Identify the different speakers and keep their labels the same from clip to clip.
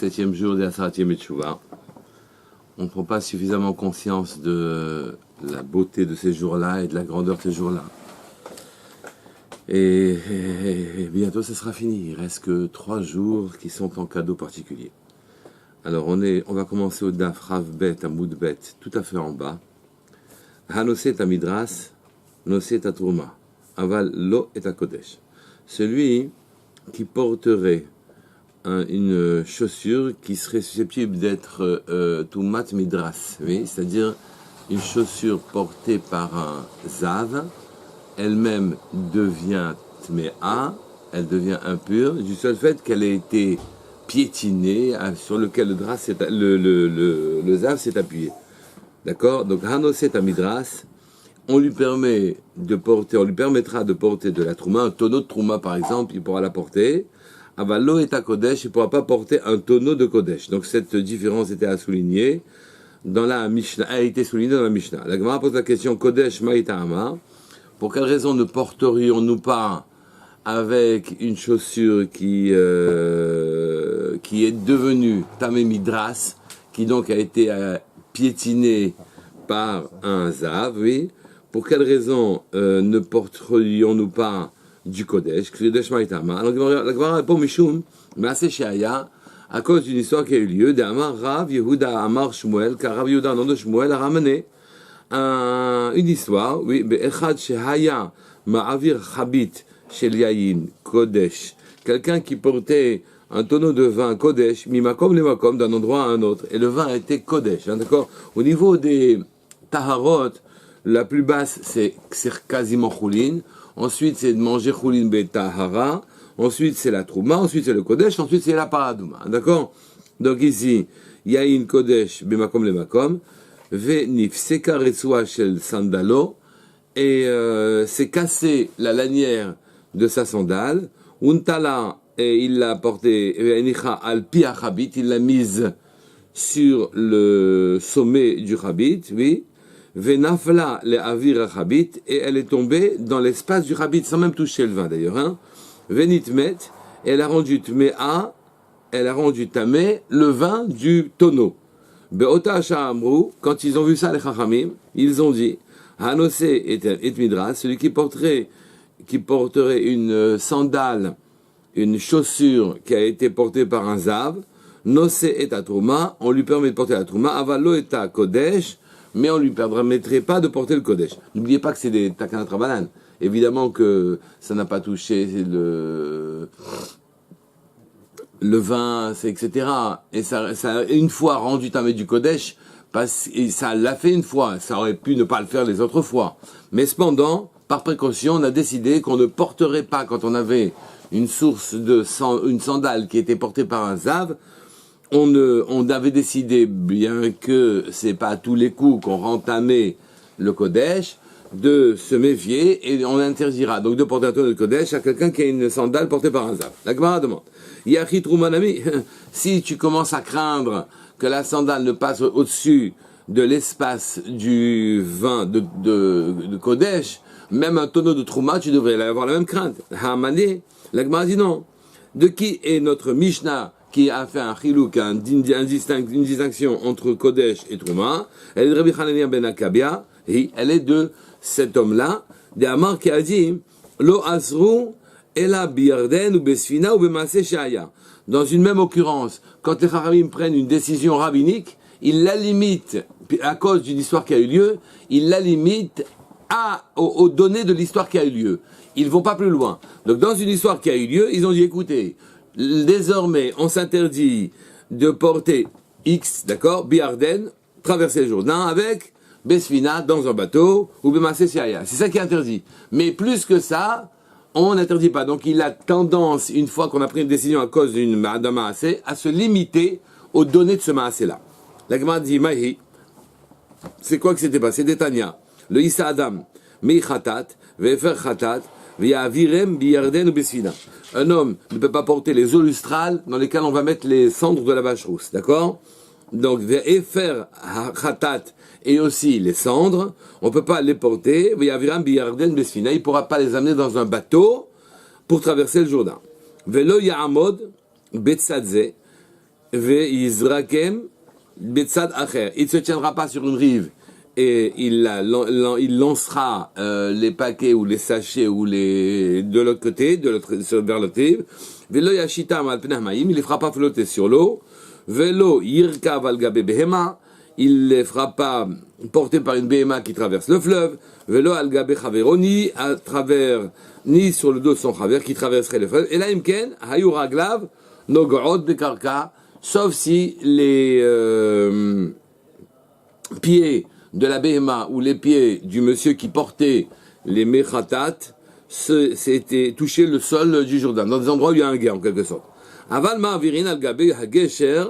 Speaker 1: 7e jour de la Saratième Tchouva. On ne prend pas suffisamment conscience de la beauté de ces jours-là et de la grandeur de ces jours-là. Et bientôt, ça sera fini. Il reste que 3 jours qui sont en cadeau particulier. Alors, on va commencer au Daf Rav Bet, Amoud Bet, tout à fait en bas. Hanoset Amidras, Noset Atrouma, Aval Lo et Kodesh. Celui qui porterait une chaussure qui serait susceptible d'être Toumat Midras, oui, c'est-à-dire une chaussure portée par un Zav, elle-même devient Tmea, elle devient impure, du seul fait qu'elle ait été piétinée, sur lequel le Zav s'est appuyé. D'accord? Donc, Hanoset Amidras, on lui permettra de porter de la Trouma, un tonneau de Trouma par exemple, il pourra la porter. Avalo et à Kodesh, il ne pourra pas porter un tonneau de Kodesh. Donc cette différence était à souligner dans la Mishnah, a été soulignée dans la Mishnah. La Gemara pose la question Kodesh Maïtama. Pour quelle raison ne porterions-nous pas avec une chaussure qui est devenue Tamé Midras, qui donc a été piétinée par un Zav, oui. Pour quelle raison ne porterions-nous pas du Kodesh, Kodesh Maïtama? Alors la Gemara répond Mishum, mais assez Shaya, à cause d'une histoire qui a eu lieu, d'Amar Rav Yehuda Amar Shmuel, car Rav Yehuda, nom de Shmuel, a ramené une histoire, oui, Echad Shehaya Ma'avir Chabit Shel Yayin Kodesh, quelqu'un qui portait un tonneau de vin Kodesh, Mimakom le Makom, d'un endroit à un autre, et le vin était Kodesh, hein, d'accord? Au niveau des Taharot, la plus basse, c'est quasiment Choulin. Ensuite, c'est de manger Choulin Betahara. Ensuite, c'est la Trouma. Ensuite, c'est le Kodesh. Ensuite, c'est la Paradouma. D'accord? Donc ici, il y a une Kodesh Bemakom le Makom. Venif Seka Retsua Shel Sandalo. Et c'est cassé la lanière de sa sandale. Untala, et il l'a porté, Enicha al Pia Chabit. Il l'a mise sur le sommet du Chabit. Oui. Venafla le avir chabit, et elle est tombée dans l'espace du chabit sans même toucher le vin d'ailleurs. Hein. Venitmet, elle a rendu tmea, elle a rendu tamé le vin du tonneau. Beota sha'amru, quand ils ont vu ça les chachamim, ils ont dit Hanose et midras, celui qui porterait une sandale, une chaussure qui a été portée par un zav, Nose et atrouma, on lui permet de porter la trouma, avalo et kodesh, mais on ne lui permettrait pas de porter le Kodesh. N'oubliez pas que c'est des Takana Trabanan. Évidemment que ça n'a pas touché le vin, etc. Et ça une fois rendu tamé du Kodesh, et ça l'a fait une fois, ça aurait pu ne pas le faire les autres fois. Mais cependant, par précaution, on a décidé qu'on ne porterait pas, quand on avait une sandale qui était portée par un Zav, on avait décidé, bien que c'est pas à tous les coups qu'on rentamait le Kodesh, de se méfier, et on interdira donc de porter un tonneau de Kodesh à quelqu'un qui a une sandale portée par un Zav. La Gemara demande, Yachi Troumanami, si tu commences à craindre que la sandale ne passe au-dessus de l'espace du vin de Kodesh, même un tonneau de Trouma, tu devrais avoir la même crainte. Hamani, la Gemara dit non. De qui est notre Mishnah qui a fait un chilouk, une distinction entre Kodesh et Trouma? Elle est de Rabbi Hanania ben Akabia, et elle est de cet homme-là, de Amar qui a dit Lo asru ela biyarden ou besfina ou bemaase shaya. Dans une même occurrence, quand les Chachamim prennent une décision rabbinique, ils la limitent, à cause d'une histoire qui a eu lieu, ils la limitent aux données de l'histoire qui a eu lieu. Ils ne vont pas plus loin. Donc dans une histoire qui a eu lieu, ils ont dit écoutez, désormais, on s'interdit de porter X, d'accord, Biarden, traverser le Jourdain avec Besfina dans un bateau ou Bemassé Siaya. C'est ça qui est interdit. Mais plus que ça, on n'interdit pas. Donc il a tendance, une fois qu'on a pris une décision à cause d'un Maasé, à se limiter aux données de ce Maasé-là. La Gemara dit Mahi, c'est quoi que c'était passé? Détania, le Issa Adam, Mei Khatat, Vefer Khatat, Virem Biyarden ou Besfina. Un homme ne peut pas porter les eaux lustrales dans lesquelles on va mettre les cendres de la vache rousse, d'accord? Donc, Vefer Khatat et aussi les cendres, on ne peut pas les porter, Virem Biyarden Besfina, il ne pourra pas les amener dans un bateau pour traverser le Jourdain. Velo Ya'amod Betsadze, ve'izrakem betzad acher. Il ne se tiendra pas sur une rive et il lancera les paquets ou les sachets ou de l'autre côté, vers l'autre rive. Velo yashitam al pnei hamayim, il les fera pas flotter sur l'eau. Velo yirkav al gabe behema, il les fera pas porter par une behema qui traverse le fleuve. Velo al gabe chaveroni, à travers ni sur le dos de son chaver qui traverserait le fleuve. Et là imken hayu raglav nogoot bekarka, sauf si les pieds de la behema ou les pieds du monsieur qui portait les mechatat c'était touché le sol du Jourdain, dans des endroits où il y a un guet en quelque sorte. Aval ma'avirin al gabe hagesher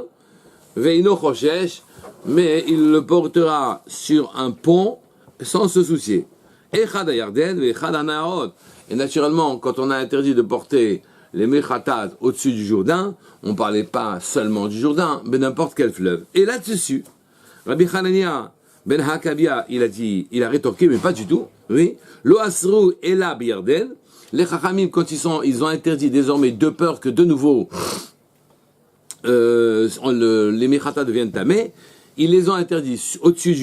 Speaker 1: veino choshesh, mais il le portera sur un pont sans se soucier. Echad hayarden ve'echad hanaharot. Et naturellement, quand on a interdit de porter les mechatat au-dessus du Jourdain, on parlait pas seulement du Jourdain, mais n'importe quel fleuve. Et là-dessus, Rabbi Hanania ben Hakabia, il a rétorqué, mais pas du tout. Oui. Lo asru ela biyarden. Les Chachamim, quand ils ont interdit désormais de peur que de nouveau les mechatat deviennent tamés, ils les ont interdits au-dessus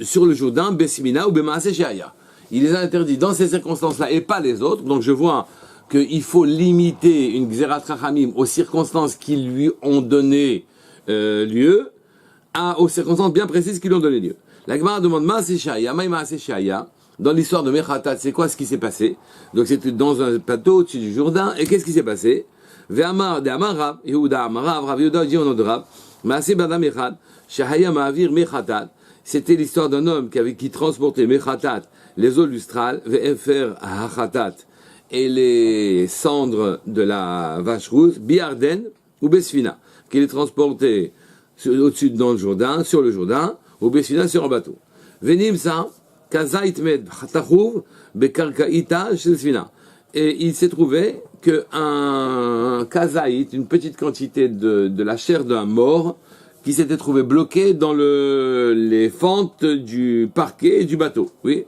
Speaker 1: sur le Jourdain, Bessimina ou Bemaase Sheaya. Il les a interdits dans ces circonstances-là et pas les autres. Donc je vois qu'il faut limiter une Xerat Chachamim aux circonstances qui lui ont donné lieu, aux circonstances bien précises qui lui ont donné lieu. La Gemara demande Maase Sheaya, Maase Sheaya. Dans l'histoire de Mechatat, c'est quoi ce qui s'est passé? Donc c'était dans un plateau au-dessus du Jourdain, et qu'est-ce qui s'est passé? Ve'amar de Amar Rav, Yehuda Amar Rav Yehuda dit au nom de Rav, Maase Badam Echad, Shahaya Ma'avir Mechatat. C'était l'histoire d'un homme qui transportait Mechatat, les eaux lustrales, Ve'efer Hachatat, et les cendres de la vache rouge, Biarden ou Besfina, qui les transportait au-dessus dans le Jourdain, sur le Jourdain, ou Besfina sur un bateau. Venim ça, et il s'est trouvé qu'un kazaït, une petite quantité de la chair d'un mort, qui s'était trouvé bloqué dans les fentes du parquet du bateau. Oui.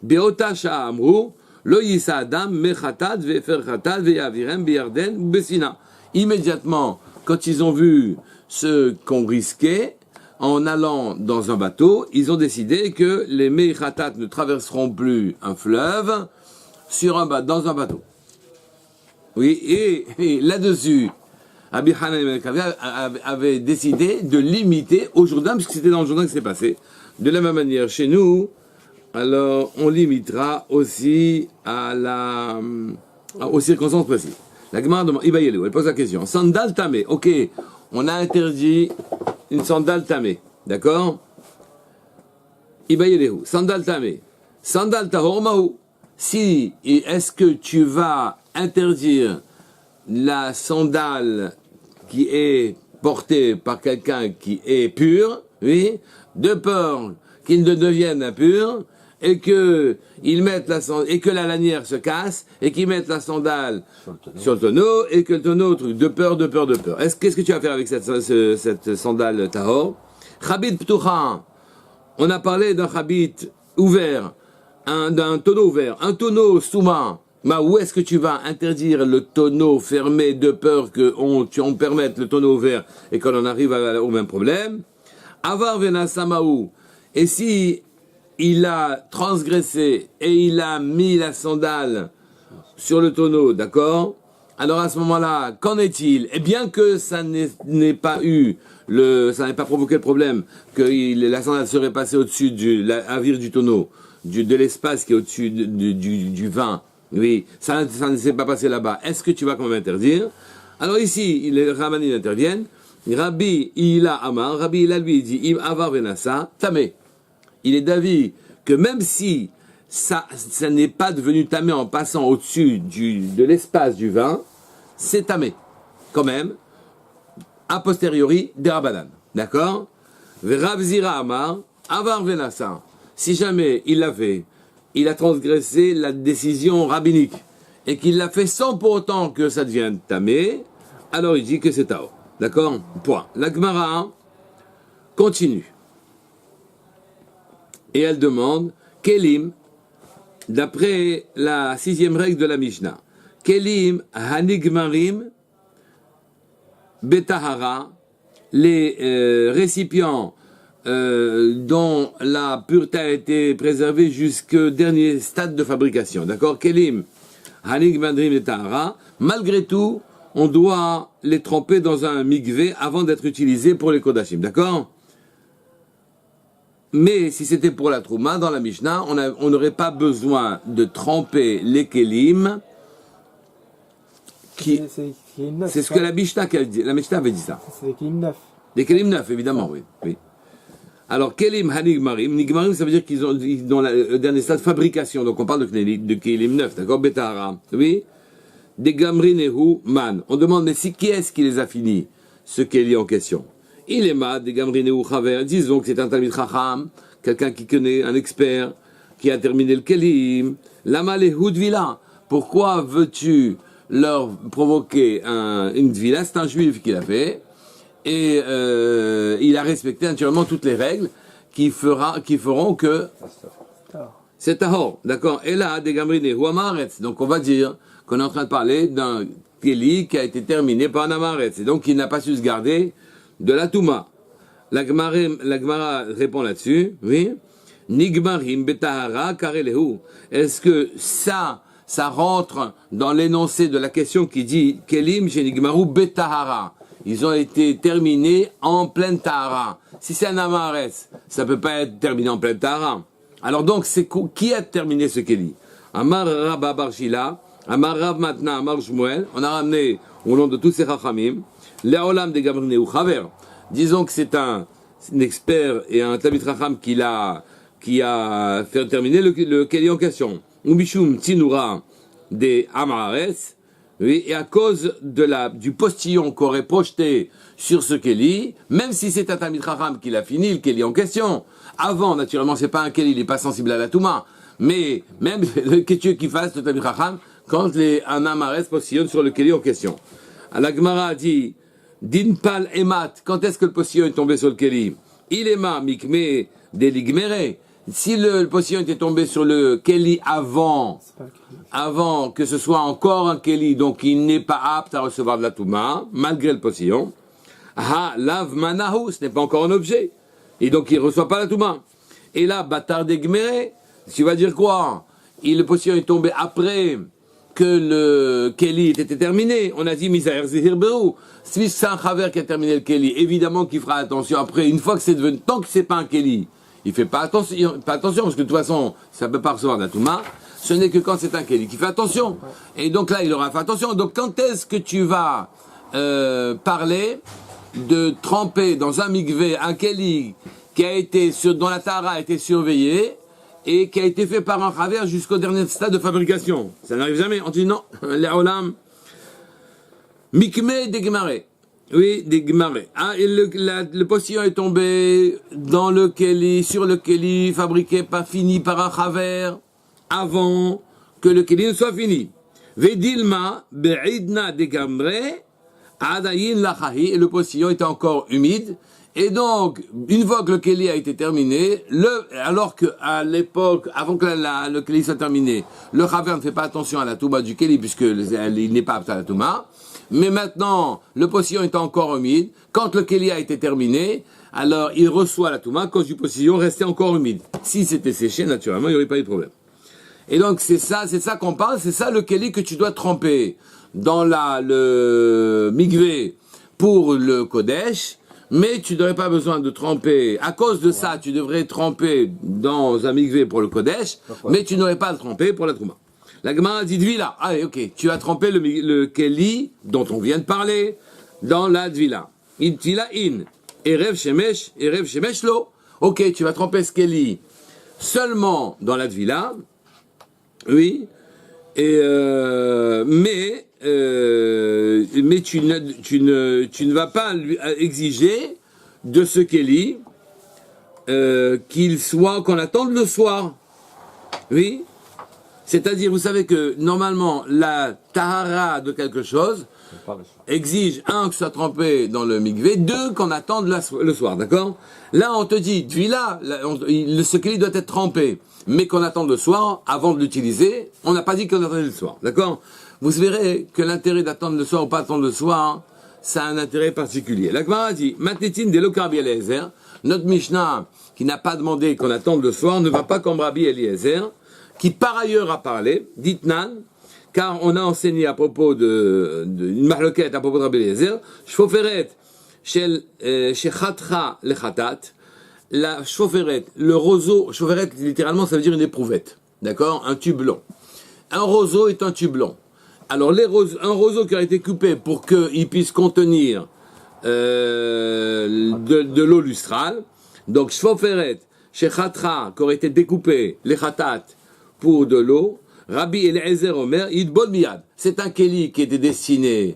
Speaker 1: Beota sha'amru, lo yisa adam mechatat ve'efer chatat ve'yavirem biyarden besina. Immédiatement, quand ils ont vu ce qu'on risquait, en allant dans un bateau, ils ont décidé que les Mechatat ne traverseront plus un fleuve dans un bateau. Oui, et là-dessus, Rabbi Hanan avait décidé de limiter au Jourdain, puisque c'était dans le Jourdain que c'est passé. De la même manière, chez nous, alors on limitera aussi aux circonstances précises. La Gemara demande, elle pose la question. Sandal tamé, ok, on a interdit une sandale tamée, d'accord? Ibayelehu, sandale tamée. Sandale tahor mahu. Si, est-ce que tu vas interdire la sandale qui est portée par quelqu'un qui est pur, oui, de peur qu'il ne devienne impur, et que la lanière se casse, et qu'ils mettent la sandale sur le tonneau, et que le tonneau, de peur. Qu'est-ce que tu vas faire avec cette sandale tahor? Chabit ptucha. On a parlé d'un chabit ouvert, d'un tonneau ouvert, un tonneau souma. Où est-ce que tu vas interdire le tonneau fermé de peur qu'on permette le tonneau ouvert et qu'on en arrive au même problème? Avar vena samaou. Et si il a transgressé et il a mis la sandale sur le tonneau, d'accord? Alors à ce moment-là, qu'en est-il? Eh bien que ça n'ait pas provoqué le problème, que la sandale serait passée au-dessus de la vire du tonneau, de l'espace qui est au-dessus du vin. Oui, ça ne s'est pas passé là-bas. Est-ce que tu vas quand même interdire? Alors ici, les Ramanim interviennent. Rabbi Ila Amar, Rabbi Ila lui dit, Im Avar Venasa, Tamé. Il est d'avis que même si ça n'est pas devenu tamé en passant au-dessus de l'espace du vin, c'est tamé. Quand même, a posteriori, des Rabbanan. D'accord? Rav Zira Amar, Avar Venasa. Si jamais il a transgressé la décision rabbinique, et qu'il l'a fait sans pour autant que ça devienne tamé, alors il dit que c'est tao. D'accord? Point. La Gemara continue. Et elle demande, Kelim, d'après la 6e règle de la Mishnah, Kelim hanigmarim betahara les récipients dont la pureté a été préservée jusqu'au dernier stade de fabrication. D'accord? Kelim, Hanig, Madrim et Tahara. Malgré tout, on doit les tremper dans un mikvé avant d'être utilisés pour les kodashim. D'accord? Mais si c'était pour la trouma, dans la Mishnah, on n'aurait pas besoin de tremper les kelim. C'est ce que la Mishnah avait dit ça.
Speaker 2: C'est des kelim neufs.
Speaker 1: Des kelim neufs, évidemment, oui. Alors, kelim hanigmarim, nigmarim, ça veut dire qu'ils ont dans le dernier stade de fabrication. Donc, on parle de kelim neufs, d'accord? Betahara, oui. Des gamrinehu man. On demande, mais qui est-ce qui les a finis, ce keli en question? Il est mad, des gamrinehu chaver. Disons que c'est un talmid chacham, quelqu'un qui connaît, un expert, qui a terminé le kelim. Lama lehu dvila. Pourquoi veux-tu leur provoquer une dvila? C'est un juif qui l'a fait. Et il a respecté naturellement toutes les règles qui feront que c'est tahor, d'accord? Et là, des gamrinehu amaretz. Donc on va dire qu'on est en train de parler d'un keli qui a été terminé par un amaretz. Et donc il n'a pas su se garder de la touma. La Gemara répond là-dessus, oui. Nigmarim betahara karelehu. Est-ce que ça rentre dans l'énoncé de la question qui dit kelim chez nigmaru betahara? Ils ont été terminés en pleine tahara. Si c'est un amaretz, ça peut pas être terminé en pleine tahara. Alors donc, qui a terminé ce keli? Amar Rabba Barshila, Amar Rav maintenant, Amar Shmuel. On a ramené au nom de tous ces chachamim Léolam de Gamrineu Chaver. Disons que c'est un expert et un Talmid Chacham qui a fait terminer le keli en question. Ubishum Tsinura des Amaretz. Oui, et à cause du postillon qu'aurait projeté sur ce keli, même si c'est un Talmid Chacham qui l'a fini, le keli en question, avant, naturellement, c'est pas un keli, il n'est pas sensible à la touma, mais même le ketchup qui fasse le Talmid Chacham, quand un amaretz postillonne sur le keli en question. La Gemara a dit, Dinpal emat, quand est-ce que le postillon est tombé sur le keli? Il est ma mikme des ligmere. Si le postillon était tombé sur le keli avant que ce soit encore un keli, donc il n'est pas apte à recevoir de la touma, malgré le postillon, ha, lav manahu, ce n'est pas encore un objet, et donc il ne reçoit pas la touma. Et là, batar de gmere, tu vas dire quoi? Le postillon est tombé après que le keli était terminé. On a dit, misaher zehir berou. Si c'est un chaver qui a terminé le keli, évidemment qu'il fera attention après, une fois que c'est devenu, tant que c'est pas un keli, il fait pas attention, parce que de toute façon, ça ne peut pas recevoir de la touma. Ce n'est que quand c'est un keli qui fait attention. Et donc là, il aura fait attention. Donc quand est-ce que tu vas parler de tremper dans un mikvé un keli qui a été dont la tahara a été surveillée et qui a été fait par un chaver jusqu'au dernier stade de fabrication? Ça n'arrive jamais. On dit non. Léolam. Mikmé des Gemare. Oui, des Gemare. Ah, et le postillon est tombé dans le keli, sur le keli, fabriqué, pas fini par un chaver, avant que le keli ne soit fini. Vedilma, be'idna de Gamre, adayin lachahi, et le postillon était encore humide. Et donc, une fois que le keli a été terminé, alors qu'à l'époque, avant que le keli soit terminé, le chaver ne fait pas attention à la touma du keli, puisqu'il n'est pas apte à la touma. Mais maintenant, le postillon est encore humide. Quand le keli a été terminé, alors il reçoit la touma à cause du postillon resté encore humide. Si c'était séché, naturellement, il n'y aurait pas eu de problème. Et donc, c'est ça qu'on parle, c'est ça le keli que tu dois tremper dans le mikvé pour le kodesh, mais tu n'aurais pas besoin de tremper. À cause de ça, tu devrais tremper dans un mikvé pour le kodesh, mais tu n'aurais pas à le tremper pour la touma. La Gemara dit Dvila. Allez, ok, tu as trempé le keli dont on vient de parler dans la Dvila. Dvila in. Erev shemesh lo. Ok, tu vas tremper ce keli seulement dans la Dvila. Oui. Mais tu ne vas pas lui exiger de ce keli qu'on attende le soir. Oui. C'est-à-dire, vous savez que, normalement, la tahara de quelque chose exige, un, que ce soit trempé dans le mikvé, deux, qu'on attende le soir, d'accord? Là, on te dit, ce keli doit être trempé, mais qu'on attende le soir, avant de l'utiliser, on n'a pas dit qu'on attendait le soir, d'accord? Vous verrez que l'intérêt d'attendre le soir ou pas attendre le soir, ça a un intérêt particulier. La Gemara dit, Matetin de Rabbi Eliezer, notre Mishnah, qui n'a pas demandé qu'on attende le soir, ne va pas comme Rabbi Eliezer, qui par ailleurs a parlé, dit Nan, car on a enseigné à propos une mahloket à propos de Rabbi Eliezer, Shfoferet, chez Chatra le Khatat, la Shfoferet, le roseau, Shfoferet littéralement ça veut dire une éprouvette, d'accord, un tube long. Un roseau est un tube long. Alors un roseau qui a été coupé pour qu'il puisse contenir de l'eau lustrale, donc Shfoferet, chez Chatra, qui aurait été découpé, les Khatat, pour de l'eau, Rabbi Eliezer Omer, Yidbol Miyad. C'est un keli qui était destiné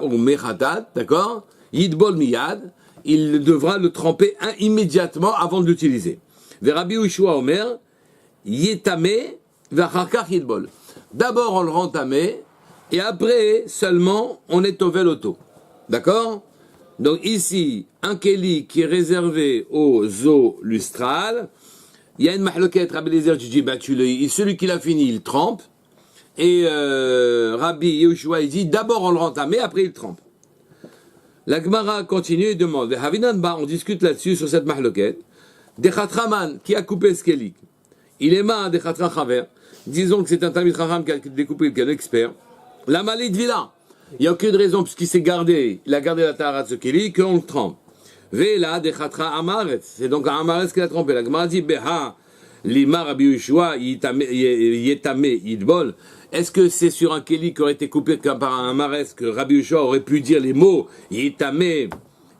Speaker 1: au Mechatat, d'accord? Yidbol Miyad, il devra le tremper immédiatement avant de l'utiliser. Ve Rabbi Ushua Omer, Yetame, Vacharkach Yidbol. D'abord on le rend tamé, et après seulement on est au veloto. D'accord? Donc ici, un keli qui est réservé aux eaux lustrales, il y a une mahloket, Rabbi Eliezer, tu dis, celui qui l'a fini, il trempe. Et Rabbi Yehoshua, il dit, d'abord on le rend tamé, après il trempe. La Gemara continue et demande, on discute là-dessus, sur cette mahloket, Dechatraman, qui a coupé ce kélik. Il est ma Dechatra Chaver. Disons que c'est un Talmid Chacham qui a découpé, qui est un expert. La malit vila. Il n'y a aucune raison, puisqu'il s'est gardé, il a gardé la tahara de ce kélik, qu'on le trempe. Vela de Chatra Amaret, c'est donc Amaret qui l'a trompé. La Gemara dit Beha, Lima Rabbi Yehoshua, Yetame, Yidbol. Est-ce que c'est sur un Kéli qui aurait été coupé par un Amaret que Rabbi Yehoshua aurait pu dire les mots Yetame,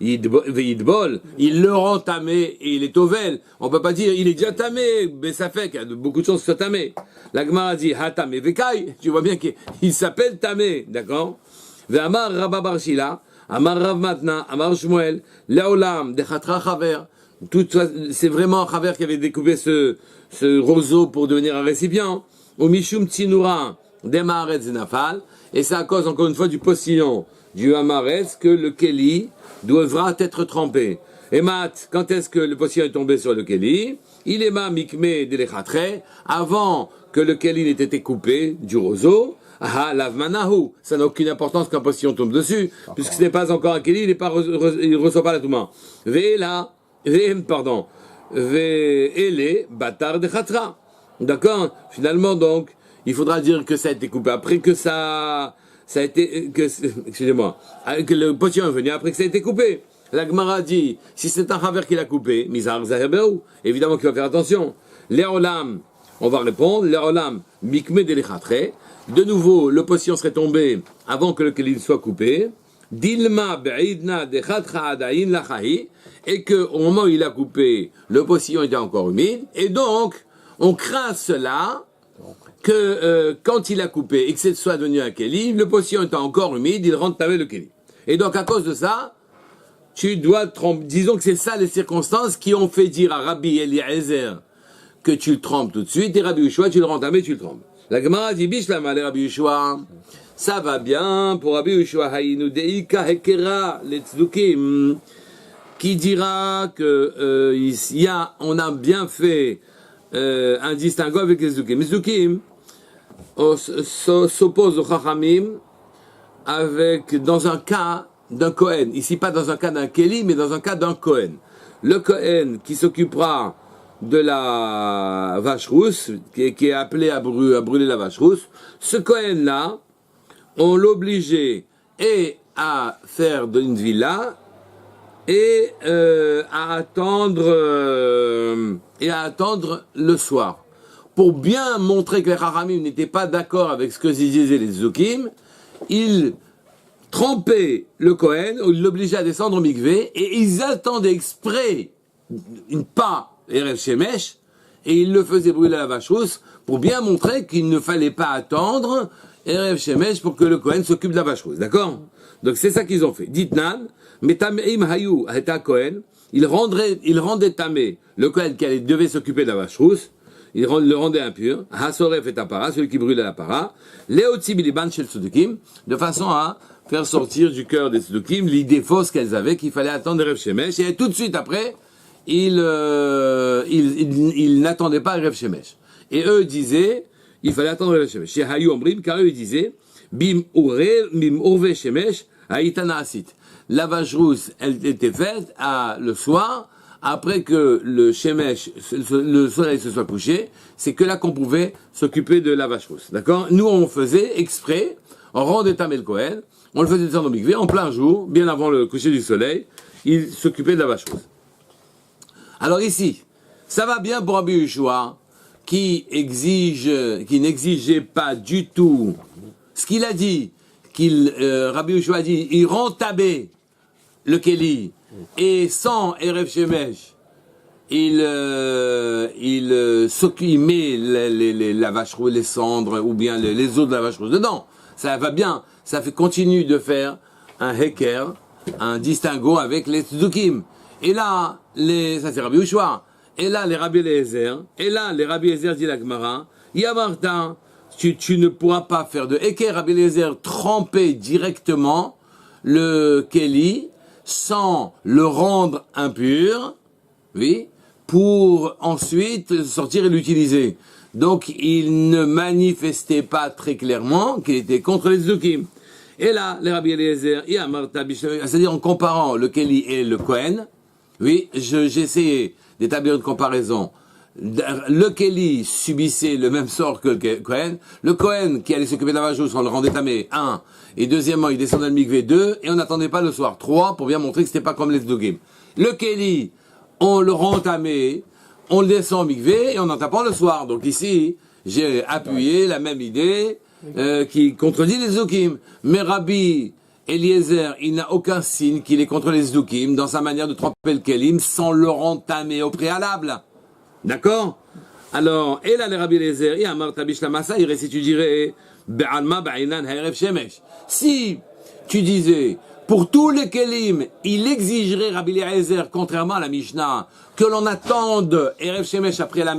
Speaker 1: Yidbol? Il le rend tamé et il est ovel. On peut pas dire il est déjà tamé, mais ça fait qu'il y a beaucoup de choses sur tamé. La Gemara dit Hatame Vekai, tu vois bien qu'il s'appelle tamé, d'accord? Ve'amar Rabba Barshila. Amar Rav Matna, Amar Shmuel, Leolam, de Chatra Chaver. C'est vraiment un Chaver qui avait découpé ce roseau pour devenir un récipient. Ou Mishum Tsinura, Demaharetz Nafal. Et c'est à cause, encore une fois, du postillon du Hamaretz que le Keli devra être trempé. Et Mat, quand est-ce que le postillon est tombé sur le Keli? Il est ma Mikme de l'Echatre, avant que le Keli n'ait été coupé du roseau. Ah, lavmanahu, ça n'a aucune importance qu'un postillon tombe dessus, puisque ce n'est pas encore un keli, il ne reçoit pas la touma. Ve'ele, batar de chatra. D'accord? Finalement, donc, il faudra dire que ça a été coupé après que ça a été, excusez-moi, que le postillon est venu après que ça a été coupé. La Gemara dit, si c'est un chaver qui l'a coupé, mizar zahebeou, évidemment qu'il va faire attention. Léolam, on va répondre, Léolam, mikme de l'echatre. De nouveau, le postillon serait tombé avant que le keli soit coupé. Dilma be'idna de chatra adayin lachahi. Et qu'au moment où il a coupé, le postillon était encore humide. Et donc, on craint cela, que quand il a coupé et que ce soit devenu un keli, le postillon étant encore humide, il rentre avec le keli. Et donc, à cause de ça, tu dois tremper. Disons que c'est ça les circonstances qui ont fait dire à Rabbi Eliezer que tu le trempes tout de suite, et Rabbi Yehoshua, tu le rends tamé, tu le trempes. La Gemara dit Bishlam ale Rabbi Yehoshua. Ça va bien pour Rabbi Yehoshua Hayinu Deika Hekera les Tzdukim, qui dira que on a bien fait un distinguo avec les Tzdukim. Les Tzdukim s'opposent aux Chachamim dans un cas d'un Kohen. Ici pas dans un cas d'un Keli, mais dans un cas d'un Kohen. Le Kohen qui s'occupera de la vache rousse, qui est appelé à brûler la vache rousse, ce Kohen-là, on l'obligeait et à faire une villa et à attendre le soir. Pour bien montrer que les Chachamim n'étaient pas d'accord avec ce que disaient les Tzdukim, ils trempaient le Kohen, ils l'obligeaient à descendre au mikvé, et ils attendaient exprès une pas Erev Shemesh, et il le faisait brûler la vache rousse pour bien montrer qu'il ne fallait pas attendre Erev Shemesh pour que le Kohen s'occupe de la vache rousse. D'accord? Donc c'est ça qu'ils ont fait. Ditnan, Metameim Hayu Heta Kohen, il rendait tamé le Kohen qui devait s'occuper de la vache rousse, il le rendait impur, Hasoref et Apara, celui qui brûlait la para, Leotzi Biliban Shel Tzedukim, de façon à faire sortir du cœur des Tzedukim l'idée fausse qu'elles avaient qu'il fallait attendre Erev Shemesh, et tout de suite après, il n'attendait pas Erev Shemesh. Et eux disaient, il fallait attendre Erev Shemesh. Chez Hayu Omrim, car eux disaient, Bim Urve Shemesh, Aïtana Asit. La vache rousse, elle était faite le soir, après que le Shemesh, le soleil se soit couché, c'est que là qu'on pouvait s'occuper de la vache rousse. D'accord? Nous, on faisait exprès, on rendait Tamel Kohen, on le faisait descendre au mikvé en plein jour, bien avant le coucher du soleil, il s'occupait de la vache rousse. Alors ici, ça va bien pour Rabbi Yehoshua, qui n'exigeait pas du tout ce qu'il a dit, Rabbi Yehoshua a dit, il rend tabé le Kéli, et sans Erev Shemesh, il met la vache rousse, les cendres, ou bien les os de la vache rousse dedans. Ça va bien, ça continue de faire un heker, un distinguo avec les tzedukim. Et là, ça c'est Rabbi Yehoshua. Et là, les Rabbi Eliezer, dit la Gemara, Yamarta, tu ne pourras pas faire de heker, Rabbi Eliezer, tremper directement le Kéli, sans le rendre impur, oui, pour ensuite sortir et l'utiliser. Donc, il ne manifestait pas très clairement qu'il était contre les Tzedukim. Et là, les Rabbi Eliezer, c'est-à-dire en comparant le Kéli et le Kohen, oui, j'ai essayé d'établir une comparaison. Le Kéli subissait le même sort que le Kohen. Le Kohen, qui allait s'occuper de la vache rousse, on le rendait tamé, 1. Et deuxièmement, il descendait le mikvé, 2. Et on n'attendait pas le soir, 3, pour bien montrer que c'était pas comme les Tzedukim. Le Kéli, on le rend tamé, on le descend au mikvé, et on n'entend pas le soir. Donc ici, j'ai appuyé la même idée, qui contredit les Tzedukim. Mais Rabbi Eliezer, il n'a aucun signe qu'il est contre les Tzedukim dans sa manière de tremper le Kélim sans le rendre tamé au préalable. D'accord? Alors, et là, les Rabbi Eliezer, il récite, tu dirais, si tu disais, pour tous les Kélim, il exigerait, Rabbi Eliezer, contrairement à la Mishnah, que l'on attende Erev Shemesh après la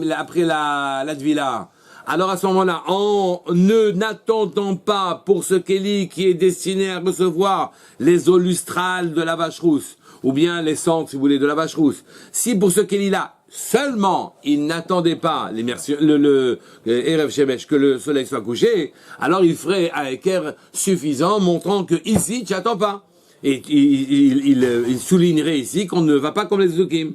Speaker 1: Tvila. Alors à ce moment-là, en n'attendant pas pour ce Kéli qui est destiné à recevoir les eaux lustrales de la vache rousse, ou bien les cendres, si vous voulez, de la vache rousse, si pour ce Kéli-là, seulement il n'attendait pas le Erev Shemesh, que le soleil soit couché, alors il ferait un équerre suffisant, montrant que ici, tu n'attends pas. Et il soulignerait ici qu'on ne va pas comme les Tzedukim.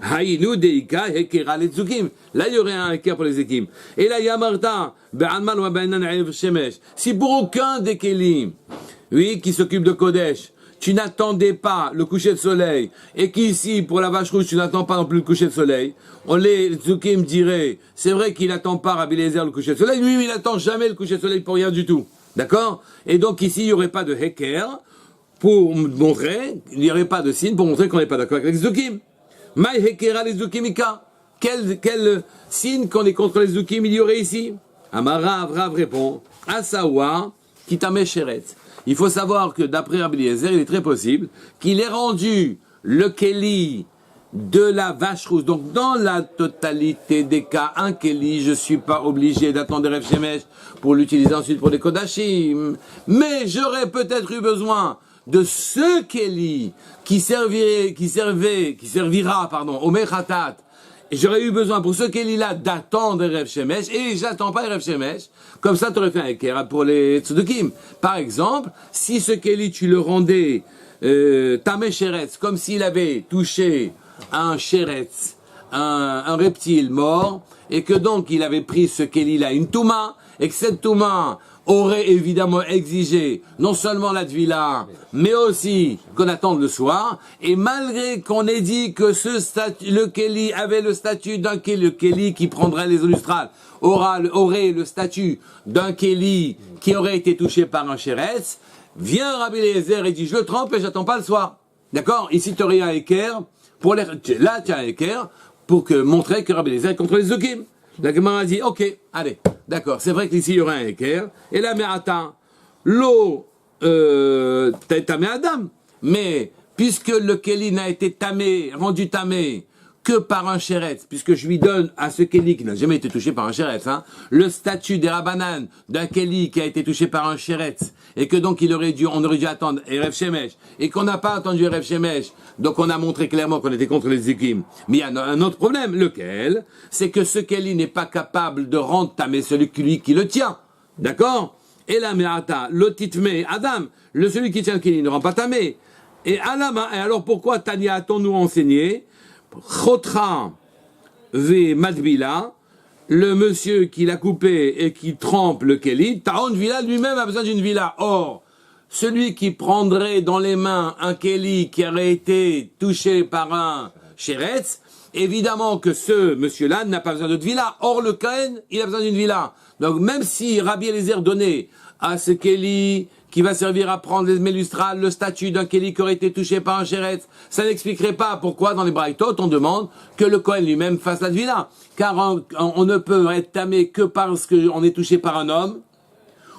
Speaker 1: Haïnu deika hekera les Tzedukim. Là, il y aurait un équerre pour les Tzedukim. Et là, Yamarta, be'alman wa be'anan Erev Shemesh. Si pour aucun des Kélim, oui, qui s'occupe de Kodesh, tu n'attendais pas le coucher de soleil, et qu'ici, pour la vache rouge, tu n'attends pas non plus le coucher de soleil, les Tzedukim diraient, c'est vrai qu'il n'attend pas Rabbi Eliezer le coucher de soleil, lui, il n'attend jamais le coucher de soleil pour rien du tout. D'accord? Et donc ici, il n'y aurait pas de heker pour montrer, il n'y aurait pas de signe pour montrer qu'on n'est pas d'accord avec les Tzedukim. Maï hekera les Tzedukimika. Quel signe qu'on est contre les Tzedukim il y aurait ici? Amara Avrav répond, Asawa, kitame sheret. Il faut savoir que d'après Rabbi Eliezer, il est très possible qu'il ait rendu le Kéli de la vache rousse. Donc dans la totalité des cas, un Kéli, je suis pas obligé d'attendre Erev Shemesh pour l'utiliser ensuite pour les Kodashim. Mais j'aurais peut-être eu besoin de ce Kéli qui servira, au Mechatat. Et j'aurais eu besoin pour ce Kéli-là d'attendre Erev Shemesh, et j'attends pas Erev Shemesh. Comme ça, tu aurais fait un Kéra pour les Tzedukim. Par exemple, si ce Kéli, tu le rendais Tameh Sheretz, comme s'il avait touché un Sheretz, un reptile mort, et que donc il avait pris ce Kéli-là, une Touma, et que cette Touma aurait évidemment exigé non seulement la Tvila, mais aussi qu'on attende le soir, et malgré qu'on ait dit que le Kéli avait le statut d'un Kéli, le Kéli qui prendrait les eaux lustrales, aurait le statut d'un Kéli qui aurait été touché par un Sheretz, vient Rabbi Eliezer et dit je le trempe et j'attends pas le soir. D'accord? Ici tu aurais un équerre, là tu as un équerre pour montrer que Rabbi Eliezer est contre les Tzedukim. La Gemara dit, ok, allez, d'accord, c'est vrai qu'ici il y aura un équerre, et là, mais attends, l'eau, tamé Adam, mais puisque le Kéli n'a été rendu tamé que par un Sheretz, puisque je lui donne à ce Kéli qui n'a jamais été touché par un Sheretz, le statut des Rabbanan d'un Kéli qui a été touché par un Sheretz, et que donc on aurait dû attendre Erev Shemesh, et qu'on n'a pas attendu Erev Shemesh, donc on a montré clairement qu'on était contre les Tzedukim. Mais il y a un autre problème, lequel? C'est que ce Kéli n'est pas capable de rendre tamé celui qui le tient. D'accord? Et la me'ata, le titme, Adam, celui qui tient le keli ne rend pas tamé. Et alama, et alors pourquoi Tania a-t-on nous enseigné Chotra ve madbila, le monsieur qui l'a coupé et qui trempe le keli, Taon villa lui-même a besoin d'une villa. Or, celui qui prendrait dans les mains un keli qui aurait été touché par un sheretz, évidemment que ce monsieur-là n'a pas besoin de villa. Or, le Kohen, il a besoin d'une villa. Donc, même si Rabbi Eliezer donnait à ce keli qui va servir à prendre les mélustrales, le statut d'un keli qui aurait été touché par un sheretz, ça n'expliquerait pas pourquoi dans les braïtot on demande que le Kohen lui-même fasse la villa. Car on ne peut être tamé que parce qu'on est touché par un homme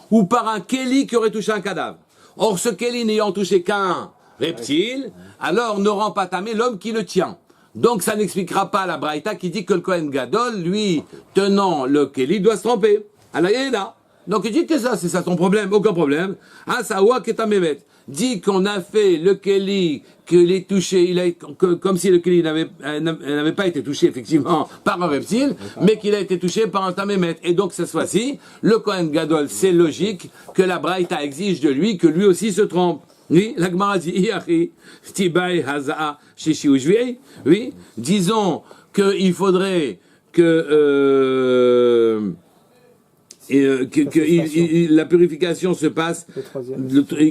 Speaker 1: ou par un keli qui aurait touché un cadavre. Or, ce keli n'ayant touché qu'un reptile, alors ne rend pas tamé l'homme qui le tient. Donc, ça n'expliquera pas la braïta qui dit que le Kohen Gadol, lui, tenant le keli, doit se tromper. Allah est là. Donc il dit que ça, c'est ça ton problème, aucun problème. Ah, ça wa ketamemet. Dit qu'on a fait le keli, qu'il est touché, comme si le keli n'avait pas été touché effectivement par un reptile, mais qu'il a été touché par un tamémet. Et donc cette fois-ci, le Kohen Gadol, c'est logique que la braïta exige de lui que lui aussi se trompe. Oui, la Gemara dit, oui, disons qu'il faudrait que la purification se passe,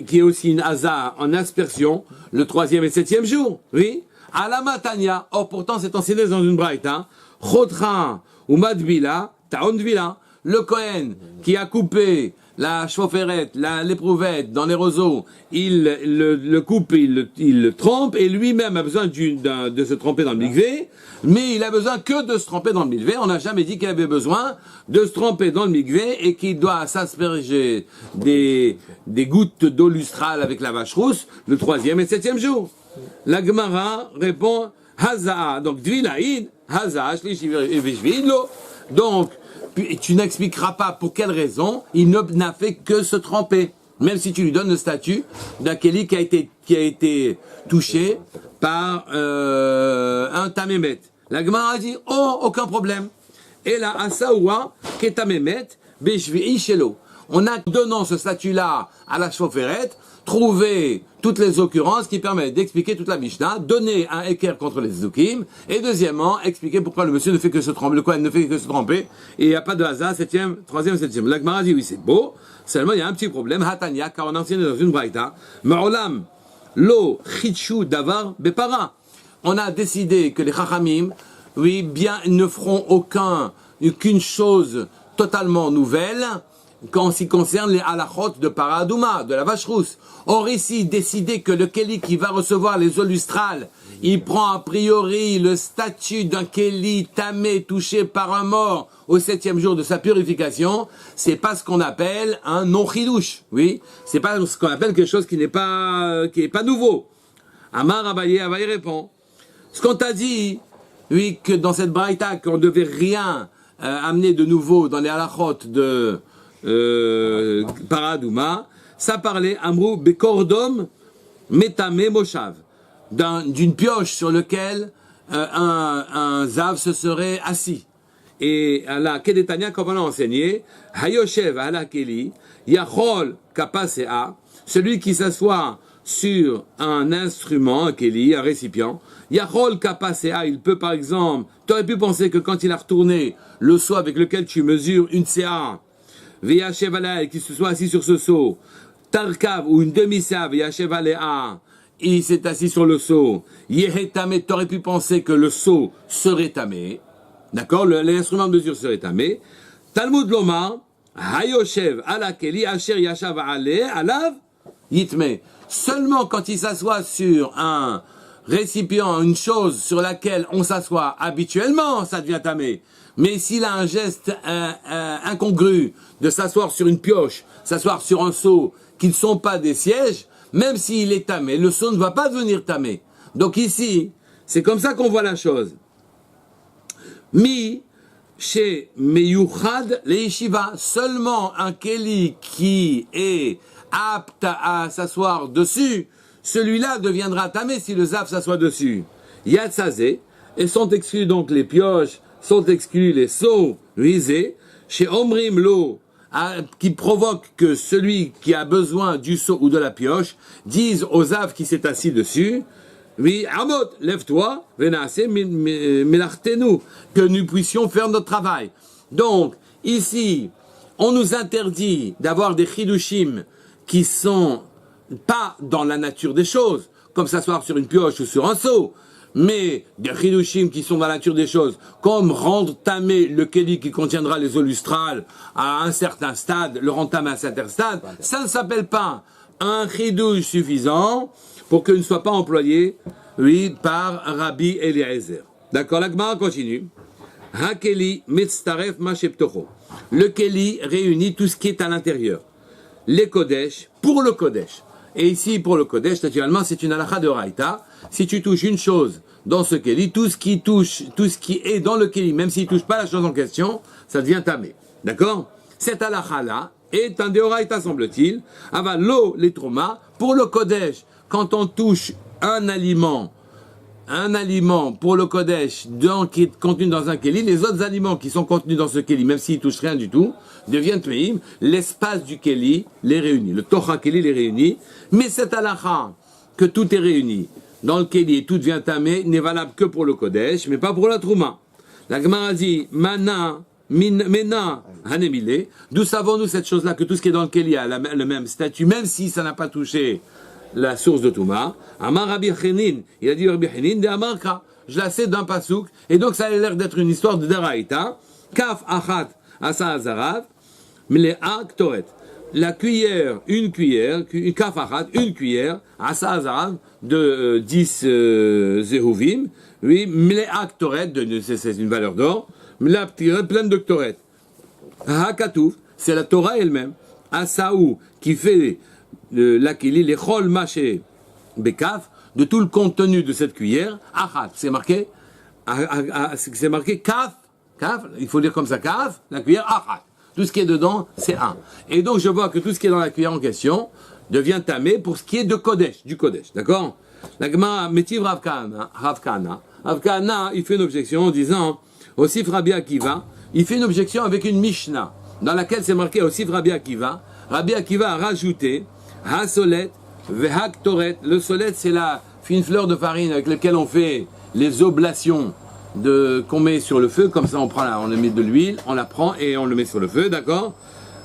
Speaker 1: qui est aussi une haza en aspersion, le 3e et 7e jour. Oui. À la matania, or pourtant c'est enseigné dans une braïta, chodra ou madvila, taondvila, le Kohen qui a coupé la chaufferette, l'éprouvette dans les roseaux, il le coupe, il le trempe, et lui-même a besoin de se tremper dans le mikvé, mais il a besoin que de se tremper dans le mikvé. On n'a jamais dit qu'il avait besoin de se tremper dans le mikvé et qu'il doit s'asperger des gouttes d'eau lustrale avec la vache rousse le 3e et 7e jour. La Gemara répond, Haza, donc Dvilaïd, Haza, donc, tu n'expliqueras pas pour quelle raison il n'a fait que se tremper, même si tu lui donnes le statut d'un keli qui a été touché par un tamémet. La Gemara dit, oh, aucun problème. Et là, asaoua, ketamémet, beshvi'i shelo. On a, donnant ce statut-là à la chaufferette, trouvé toutes les occurrences qui permettent d'expliquer toute la Mishnah, donner un équerre contre les Zukim, et deuxièmement, expliquer pourquoi le monsieur ne fait que se tremper, le Kohen ne fait que se tremper, et il n'y a pas de hasard, 7e, 3e, 7e. La Gemara dit, oui, c'est beau, seulement il y a un petit problème, Hatanya, car on a enseigné dans une braïta, Ma'olam, lo, chitshu, davar, bepara. On a décidé que les Chachamim, oui, bien, ne feront aucune chose totalement nouvelle, quand ce qui concerne les halachot de Paradouma, de la vache rousse. Or ici, décider que le keli qui va recevoir les eaux lustrales, il prend a priori le statut d'un keli tamé touché par un mort au 7e jour de sa purification, c'est pas ce qu'on appelle un non-chidouche. Oui, c'est pas ce qu'on appelle quelque chose qui n'est pas nouveau. Amar Abaye répond. Ce qu'on t'a dit, oui, que dans cette braïta, qu'on ne devait rien amener de nouveau dans les halachot de Paradouma, ça parlait Amrou Bekordom Metame Moshav, d'une pioche sur laquelle un zav se serait assis. Et à la Kedetania, comme on l'a enseigné, Hayoshev ala Keli, Yachol Kapasea, celui qui s'assoit sur un instrument, un Keli, un récipient, Yachol Kapasea, il peut par exemple, tu aurais pu penser que quand il a retourné le seau avec lequel tu mesures une CA, V'yashev alei, qui se soit assis sur ce seau, Tarkav ou une demi-sa, V'yashev alea, il s'est assis sur le seau, Yehetame, t'aurais pu penser que le seau serait tamé, d'accord, l'instrument de mesure serait tamé, Talmud Lomar, Hayoshev ala keli, Asher yashav alei, alav, Yitme, seulement quand il s'assoit sur un récipient, une chose sur laquelle on s'assoit habituellement, ça devient tamé. Mais s'il a un geste incongru de s'asseoir sur une pioche, s'asseoir sur un seau qui ne sont pas des sièges, même s'il est tamé, le seau ne va pas devenir tamé. Donc ici, c'est comme ça qu'on voit la chose. Mi chez Meyuchad le yeshiva, seulement un keli qui est apte à s'asseoir dessus, celui-là deviendra tamé si le zav s'assoit dessus. Yatzazé, et sont exclus donc les pioches, sont exclus les seaux risés, chez Omrim Lo, qui provoque que celui qui a besoin du seau ou de la pioche dise aux Zav qui s'est assis dessus, oui, Amot, lève-toi, venase melartenu, que nous puissions faire notre travail. Donc, ici, on nous interdit d'avoir des chidushim qui sont pas dans la nature des choses, comme s'asseoir sur une pioche ou sur un seau, mais des chidushim qui sont dans la nature des choses, comme rendre tamé le keli qui contiendra les eaux lustrales à un certain stade, le rendre tamé à un certain stade, ça ne s'appelle pas un chidush suffisant pour qu'il ne soit pas employé, oui, par Rabbi Eliezer. D'accord, la Gemara continue. Ha-keli mitztaref ma sheptocho. Le keli réunit tout ce qui est à l'intérieur. Les kodesh, pour le kodesh. Et ici, pour le kodesh, naturellement, c'est une halakha de Raïta. Si tu touches une chose dans ce keli, tout ce qui est dans le keli, même s'il ne touche pas la chose en question, ça devient tamé. D'accord? Cette halakha-là est un deoraïta, semble-t-il. Aval l'eau, les traumas, pour le kodesh, quand on touche un aliment pour le Kodesh qui est contenu dans un Kéli, les autres aliments qui sont contenus dans ce Kéli, même s'ils touchent rien du tout, deviennent Tmeim, l'espace du Kéli les réunit, le Torah Kéli les réunit, mais cette halakha, que tout est réuni dans le Kéli et tout devient tamé, n'est valable que pour le Kodesh, mais pas pour la Trouma. La Gemara dit, Mena, Hanemile, d'où savons-nous cette chose-là, que tout ce qui est dans le Kéli a le même statut, même si ça n'a pas touché la source de Touma. Amar Rabbi Chenin, il a dit Rabbi Chenin, de Amarka, je la sais d'un pasouk, et donc ça a l'air d'être une histoire de Deraïta. Kaf achat asa azarav, mlea ktoret. La cuillère, une cuillère, kaf achat, une cuillère, asa azarav, de 10 zehuvim, oui, mlea ktoret, c'est une valeur d'or, mlea ktoret, pleine de ktoret. Hakatouf, c'est la Torah elle-même. Asaou, qui fait la kili, les chol maché bekaf, de tout le contenu de cette cuillère, achat, c'est marqué kaf, il faut dire comme ça, kaf, la cuillère achat. Tout ce qui est dedans, c'est un. Et donc je vois que tout ce qui est dans la cuillère en question devient tamé pour ce qui est de Kodesh, du Kodesh, d'accord? La Gemara Metiv Rav Kahana, il fait une objection en disant, Osif Rabbi Akiva, il fait une objection avec une Mishnah, dans laquelle c'est marqué Osif Rabbi Akiva a rajouté Ha-solet, ve-ha-ktoret. Le solet, c'est la fine fleur de farine avec laquelle on fait les oblations qu'on met sur le feu. Comme ça, on met de l'huile, on la prend et on le met sur le feu, d'accord?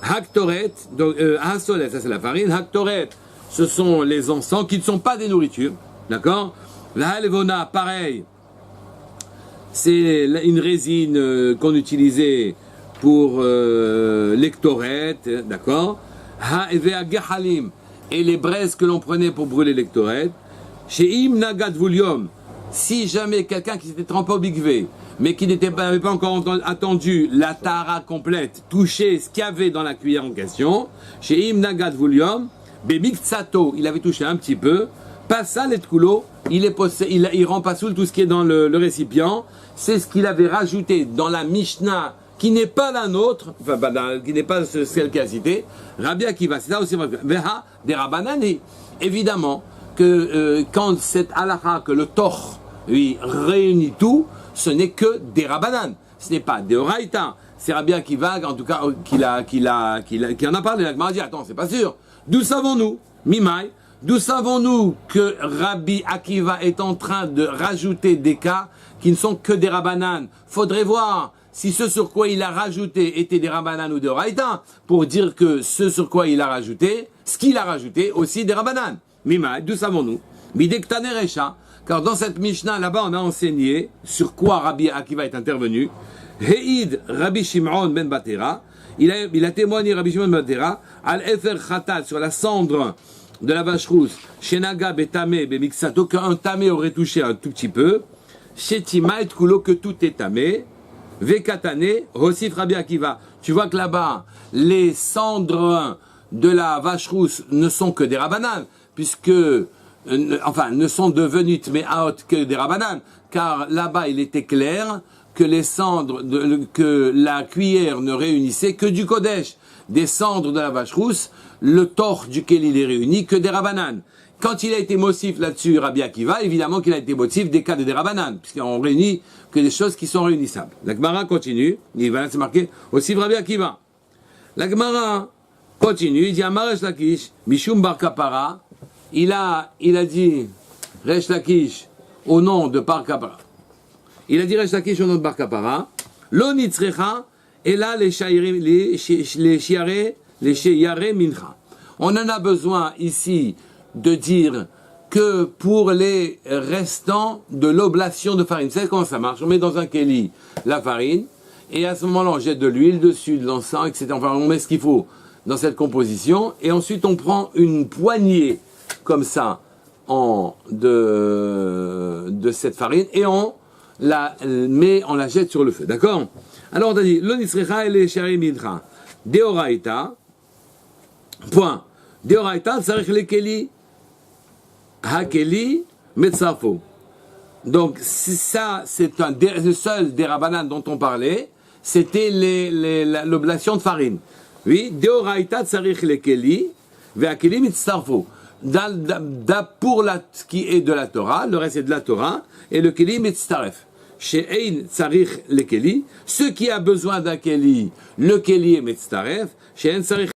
Speaker 1: Ha-ktoret, donc ha-solet, ça c'est la farine. Ha-ktoret, ce sont les encens qui ne sont pas des nourritures, d'accord? La halevona, pareil, c'est une résine qu'on utilisait pour l'ectoret, d'accord? Ha-ve-ha-gehalim, et les braises que l'on prenait pour brûler l'ectoret, chez Im Nagat Vulium, si jamais quelqu'un qui s'était trempé au bigvé, mais qui n'avait pas encore attendu la tahara complète, touché ce qu'il y avait dans la cuillère en question, chez Im Nagat Vulium, Bemiksato, il avait touché un petit peu, Passa l'etkulo, il rend pas sous tout ce qui est dans le récipient, c'est ce qu'il avait rajouté dans la Mishnah, qui n'est pas la nôtre, qui n'est pas celle qui a cité, Rabbi Akiva, c'est ça aussi, Veha, des Rabbanani. Évidemment que quand cette halakha, que le Toch, lui, réunit tout, ce n'est que des Rabbanan, ce n'est pas des Oraïta. C'est Rabbi Akiva, en tout cas, qui en a parlé. La Gemara dit, attends, c'est pas sûr. D'où savons-nous, Mimai, d'où savons-nous que Rabbi Akiva est en train de rajouter des cas qui ne sont que des Rabbanan? Faudrait voir si ce sur quoi il a rajouté était des Rabbanan ou des Oraïta, pour dire que ce sur quoi il a rajouté, ce qu'il a rajouté, aussi des Rabbanan. Mima, d'où savons-nous? Midektane Recha, car dans cette Mishnah, là-bas, on a enseigné sur quoi Rabbi Akiva est intervenu. Heid Rabbi Shimon ben Batera, il a témoigné Rabbi Shimon ben Batera, al Efer Khatat, sur la cendre de la vache rousse, Shenaga betame bemiksato, qu'un tamé aurait touché un tout petit peu, Shetima et Kulo, que tout est tamé, Vekatane, Hosif Rabbi Akiva. Tu vois que là-bas, les cendres de la vache rousse ne sont que des Rabbanan, puisque, ne sont devenus Tmeaot que des Rabbanan, car là-bas, il était clair que les cendres, que la cuillère ne réunissait que du Kodesh. Des cendres de la vache rousse, le tort duquel il est réuni, que des Rabbanan. Quand il a été motif là-dessus, Rabbi Akiva, évidemment qu'il a été motif des cas de des Rabbanan, puisqu'on réunit que des choses qui sont réunissables. La Gemara continue, il va se marquer aussi Rabbi Akiva. La Gemara continue, il dit Amar Resh Lakish, Mishum Bar Kapara, il a dit Resh Lakish au nom de Bar Kapara. Il a dit Resh Lakish au nom de Bar Kapara, Lo Nitzrecha, et là les Sheyare Mincha. On en a besoin ici de dire que pour les restants de l'oblation de farine, vous savez comment ça marche? On met dans un keli la farine, et à ce moment-là, on jette de l'huile dessus, de l'encens, etc. Enfin, on met ce qu'il faut dans cette composition, et ensuite on prend une poignée, comme ça, de cette farine, et on la jette sur le feu, d'accord? Alors on a dit, lo nisrecha ele shari mincha, deoraita, point, deoraita, tzarich le keli, hakeli, metzafo. Donc, ça, c'est le seul des Rabbanan dont on parlait, c'était l'oblation de farine. Oui, deoraita tzarich le keli, ve'akeli mitzarfo. Pour ce qui est de la Torah, le reste est de la Torah, et le keli mitzaref. Chez Ein tzarich le keli, ce qui a besoin d'un keli, le keli est mitzaref, chez Ein tzarich